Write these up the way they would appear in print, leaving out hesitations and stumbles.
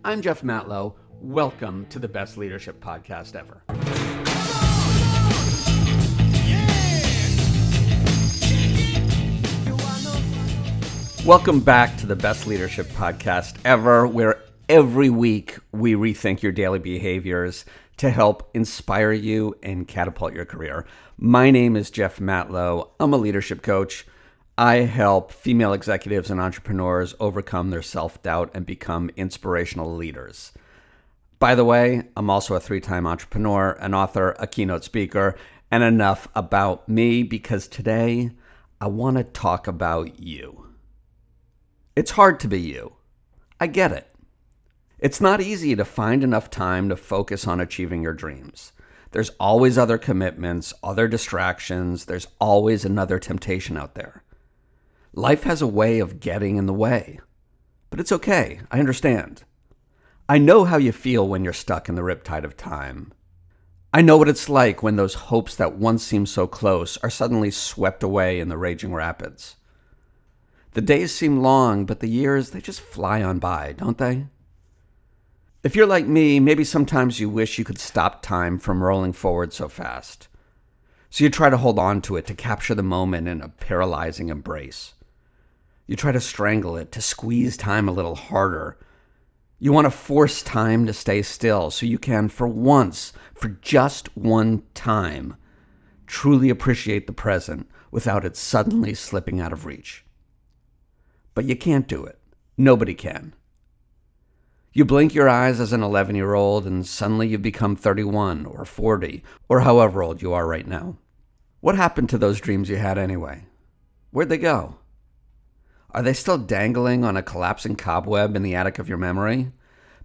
I'm Jeff Matlow. Welcome to the best leadership podcast ever. Welcome back to the best leadership podcast ever, where every week we rethink your daily behaviors to help inspire you and catapult your career. My name is Jeff Matlow. I'm a leadership coach. I help female executives and entrepreneurs overcome their self-doubt and become inspirational leaders. By the way, I'm also a 3-time entrepreneur, an author, a keynote speaker, and enough about me, because today I want to talk about you. It's hard to be you. I get it. It's not easy to find enough time to focus on achieving your dreams. There's always other commitments, other distractions. There's always another temptation out there. Life has a way of getting in the way. But it's okay. I understand. I know how you feel when you're stuck in the riptide of time. I know what it's like when those hopes that once seemed so close are suddenly swept away in the raging rapids. The days seem long, but the years, they just fly on by, don't they? If you're like me, maybe sometimes you wish you could stop time from rolling forward so fast. So you try to hold on to it, to capture the moment in a paralyzing embrace. You try to strangle it, to squeeze time a little harder. You want to force time to stay still so you can, for once, for just one time, truly appreciate the present without it suddenly slipping out of reach. But you can't do it. Nobody can. You blink your eyes as an 11-year-old and suddenly you've become 31 or 40 or however old you are right now. What happened to those dreams you had anyway? Where'd they go? Are they still dangling on a collapsing cobweb in the attic of your memory?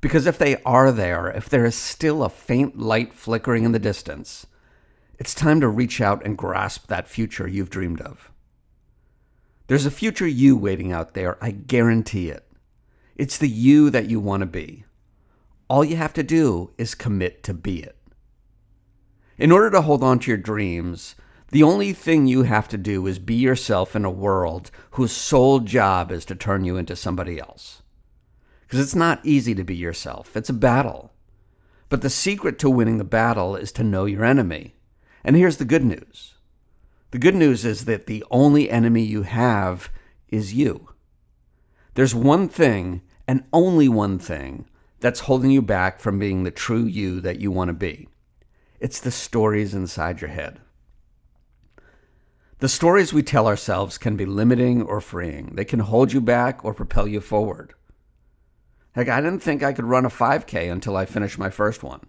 Because if they are there, if there is still a faint light flickering in the distance, it's time to reach out and grasp that future you've dreamed of. There's a future you waiting out there, I guarantee it. It's the you that you want to be. All you have to do is commit to be it. In order to hold on to your dreams, the only thing you have to do is be yourself in a world whose sole job is to turn you into somebody else. Because it's not easy to be yourself. It's a battle. But the secret to winning the battle is to know your enemy. And here's the good news. The good news is that the only enemy you have is you. There's one thing, and only one thing, that's holding you back from being the true you that you want to be. It's the stories inside your head. The stories we tell ourselves can be limiting or freeing. They can hold you back or propel you forward. Heck, I didn't think I could run a 5K until I finished my first one.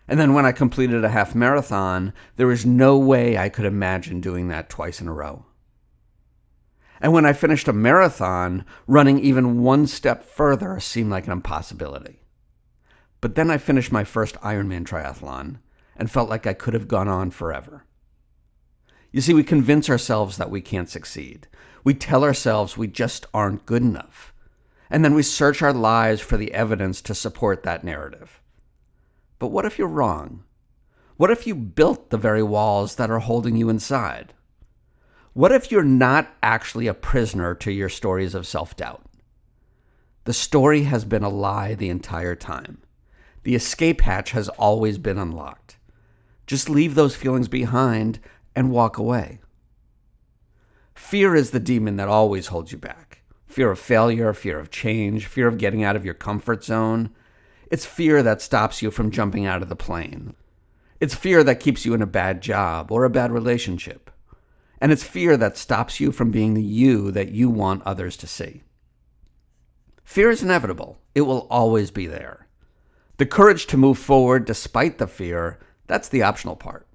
And then when I completed a half marathon, there was no way I could imagine doing that twice in a row. And when I finished a marathon, running even one step further seemed like an impossibility. But then I finished my first Ironman triathlon and felt like I could have gone on forever. You see, we convince ourselves that we can't succeed. We tell ourselves we just aren't good enough. And then we search our lives for the evidence to support that narrative. But what if you're wrong? What if you built the very walls that are holding you inside? What if you're not actually a prisoner to your stories of self-doubt? The story has been a lie the entire time. The escape hatch has always been unlocked. Just leave those feelings behind and walk away. Fear is the demon that always holds you back. Fear of failure, fear of change, fear of getting out of your comfort zone. It's fear that stops you from jumping out of the plane. It's fear that keeps you in a bad job or a bad relationship. And it's fear that stops you from being the you that you want others to see. Fear is inevitable. It will always be there. The courage to move forward despite the fear, that's the optional part.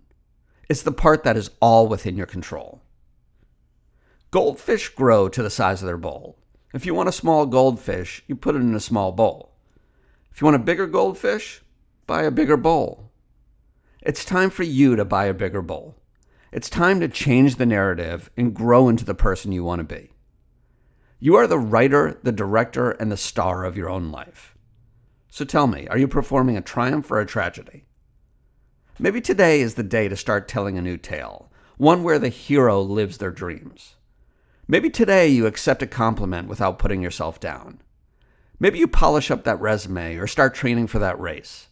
It's the part that is all within your control. Goldfish grow to the size of their bowl. If you want a small goldfish, you put it in a small bowl. If you want a bigger goldfish, buy a bigger bowl. It's time for you to buy a bigger bowl. It's time to change the narrative and grow into the person you want to be. You are the writer, the director, and the star of your own life. So tell me, are you performing a triumph or a tragedy? Maybe today is the day to start telling a new tale, one where the hero lives their dreams. Maybe today you accept a compliment without putting yourself down. Maybe you polish up that resume or start training for that race.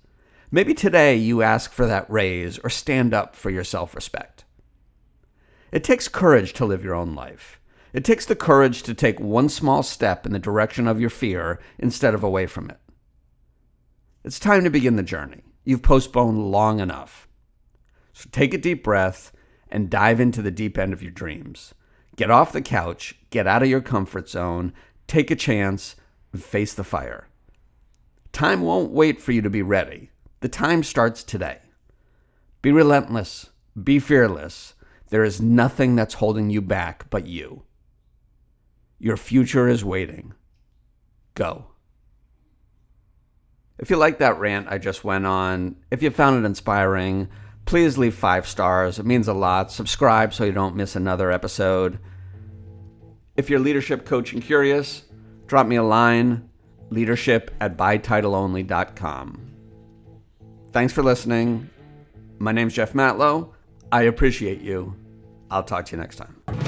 Maybe today you ask for that raise or stand up for your self-respect. It takes courage to live your own life. It takes the courage to take one small step in the direction of your fear instead of away from it. It's time to begin the journey. You've postponed long enough. So take a deep breath and dive into the deep end of your dreams. Get off the couch, get out of your comfort zone, take a chance, and face the fire. Time won't wait for you to be ready. The time starts today. Be relentless. Be fearless. There is nothing that's holding you back but you. Your future is waiting. Go. If you like that rant I just went on, if you found it inspiring, please leave 5 stars. It means a lot. Subscribe so you don't miss another episode. If you're leadership coaching curious, drop me a line, leadership@bytitleonly.com. Thanks for listening. My name's Jeff Matlow. I appreciate you. I'll talk to you next time.